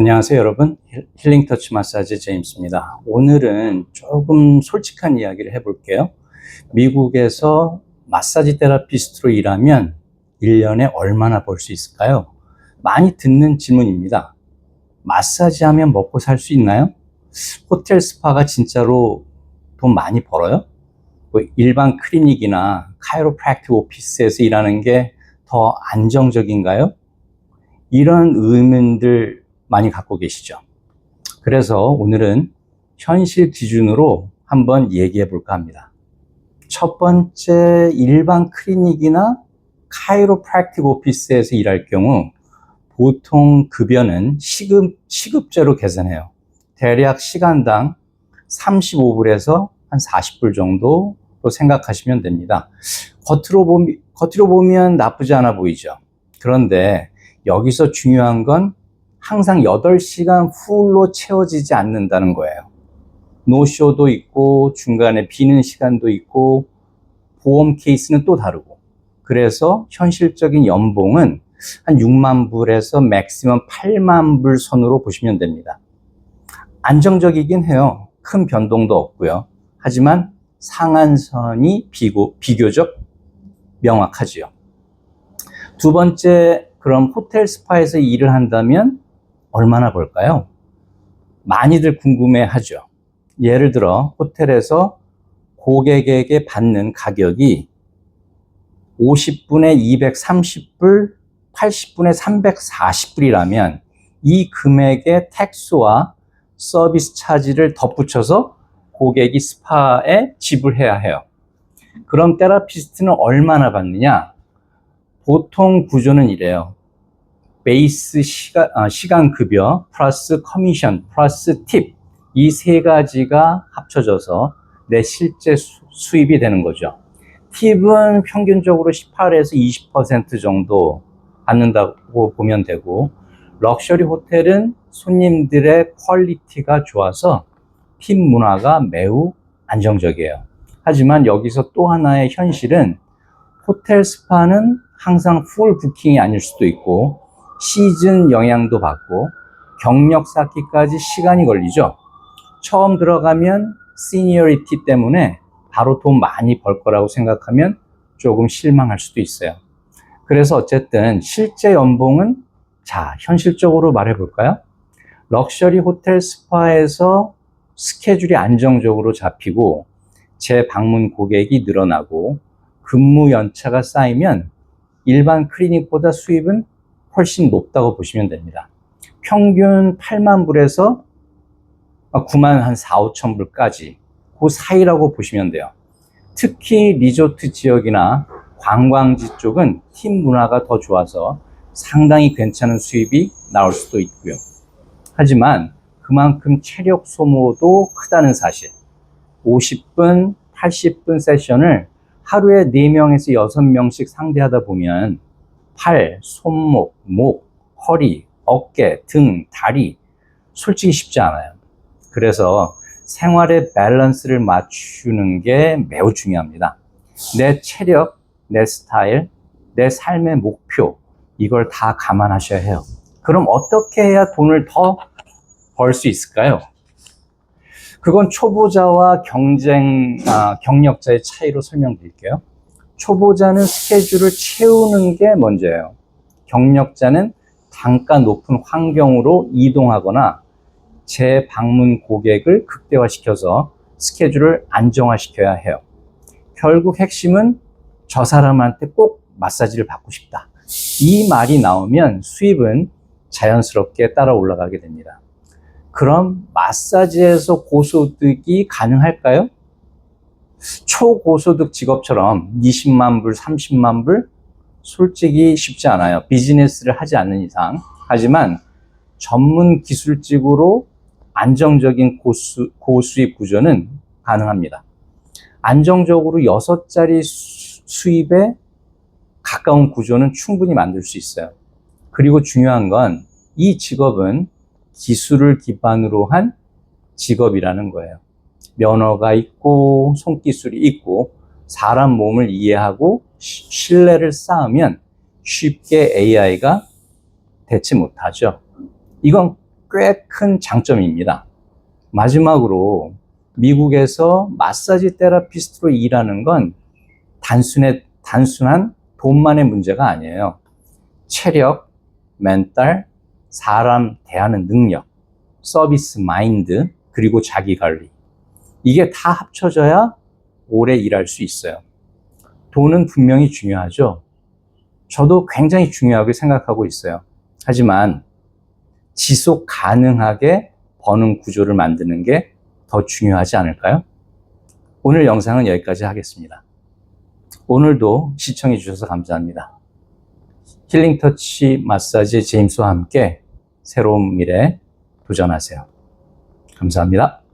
안녕하세요 여러분, 힐링터치 마사지 제임스입니다. 오늘은 조금 솔직한 이야기를 해볼게요. 미국에서 마사지 테라피스트로 일하면 1년에 얼마나 벌 수 있을까요? 많이 듣는 질문입니다. 마사지 하면 먹고 살 수 있나요? 호텔 스파가 진짜로 돈 많이 벌어요? 뭐 일반 클리닉이나 카이로프랙틱 오피스에서 일하는 게 더 안정적인가요? 이런 의문들 많이 갖고 계시죠. 그래서 오늘은 현실 기준으로 한번 얘기해 볼까 합니다. 첫 번째, 일반 클리닉이나 카이로프랙틱 오피스에서 일할 경우 보통 급여는 시급제로 계산해요. 대략 시간당 35불에서 한 40불 정도로 생각하시면 됩니다. 겉으로 보면 나쁘지 않아 보이죠. 그런데 여기서 중요한 건 항상 8시간 풀로 채워지지 않는다는 거예요. 노쇼도 있고 중간에 비는 시간도 있고 보험 케이스는 또 다르고, 그래서 현실적인 연봉은 한 6만 불에서 맥시멈 8만 불 선으로 보시면 됩니다. 안정적이긴 해요. 큰 변동도 없고요. 하지만 상한선이 비교적 명확하지요. 두 번째, 그럼 호텔 스파에서 일을 한다면 얼마나 벌까요? 많이들 궁금해하죠. 예를 들어 호텔에서 고객에게 받는 가격이 50분에 230불, 80분에 340불이라면 이 금액의 텍스와 서비스 차지를 덧붙여서 고객이 스파에 지불해야 해요. 그럼 테라피스트는 얼마나 받느냐? 보통 구조는 이래요. 베이스 시간 급여 플러스 커미션 플러스 팁, 이 세 가지가 합쳐져서 내 실제 수입이 되는 거죠. 팁은 평균적으로 18에서 20% 정도 받는다고 보면 되고, 럭셔리 호텔은 손님들의 퀄리티가 좋아서 팁 문화가 매우 안정적이에요. 하지만 여기서 또 하나의 현실은 호텔 스파는 항상 풀 부킹이 아닐 수도 있고 시즌 영향도 받고 경력 쌓기까지 시간이 걸리죠. 처음 들어가면 시니어리티 때문에 바로 돈 많이 벌 거라고 생각하면 조금 실망할 수도 있어요. 그래서 어쨌든 실제 연봉은, 자, 현실적으로 말해 볼까요? 럭셔리 호텔 스파에서 스케줄이 안정적으로 잡히고 재방문 고객이 늘어나고 근무 연차가 쌓이면 일반 클리닉보다 수입은 훨씬 높다고 보시면 됩니다. 평균 8만 불에서 9만 한 4, 5천 불까지 그 사이라고 보시면 돼요. 특히 리조트 지역이나 관광지 쪽은 팀 문화가 더 좋아서 상당히 괜찮은 수입이 나올 수도 있고요. 하지만 그만큼 체력 소모도 크다는 사실. 50분, 80분 세션을 하루에 4명에서 6명씩 상대하다 보면 팔, 손목, 목, 허리, 어깨, 등, 다리, 솔직히 쉽지 않아요. 그래서 생활의 밸런스를 맞추는 게 매우 중요합니다. 내 체력, 내 스타일, 내 삶의 목표, 이걸 다 감안하셔야 해요. 그럼 어떻게 해야 돈을 더 벌 수 있을까요? 그건 초보자와 경력자의 차이로 설명드릴게요. 초보자는 스케줄을 채우는 게 먼저예요. 경력자는 단가 높은 환경으로 이동하거나 재방문 고객을 극대화시켜서 스케줄을 안정화시켜야 해요. 결국 핵심은 저 사람한테 꼭 마사지를 받고 싶다. 이 말이 나오면 수입은 자연스럽게 따라 올라가게 됩니다. 그럼 마사지에서 고소득이 가능할까요? 초고소득 직업처럼 20만 불, 30만 불? 솔직히 쉽지 않아요. 비즈니스를 하지 않는 이상. 하지만 전문 기술직으로 안정적인 고수입 구조는 가능합니다. 안정적으로 6자리 수입에 가까운 구조는 충분히 만들 수 있어요. 그리고 중요한 건 이 직업은 기술을 기반으로 한 직업이라는 거예요. 면허가 있고 손기술이 있고 사람 몸을 이해하고 신뢰를 쌓으면 쉽게 AI가 대체 못하죠. 이건 꽤 큰 장점입니다. 마지막으로 미국에서 마사지 테라피스트로 일하는 건 단순한 돈만의 문제가 아니에요. 체력, 멘탈, 사람 대하는 능력, 서비스 마인드, 그리고 자기 관리. 이게 다 합쳐져야 오래 일할 수 있어요. 돈은 분명히 중요하죠. 저도 굉장히 중요하게 생각하고 있어요. 하지만 지속 가능하게 버는 구조를 만드는 게 더 중요하지 않을까요? 오늘 영상은 여기까지 하겠습니다. 오늘도 시청해 주셔서 감사합니다. 힐링터치 마사지 제임스와 함께 새로운 미래 도전하세요. 감사합니다.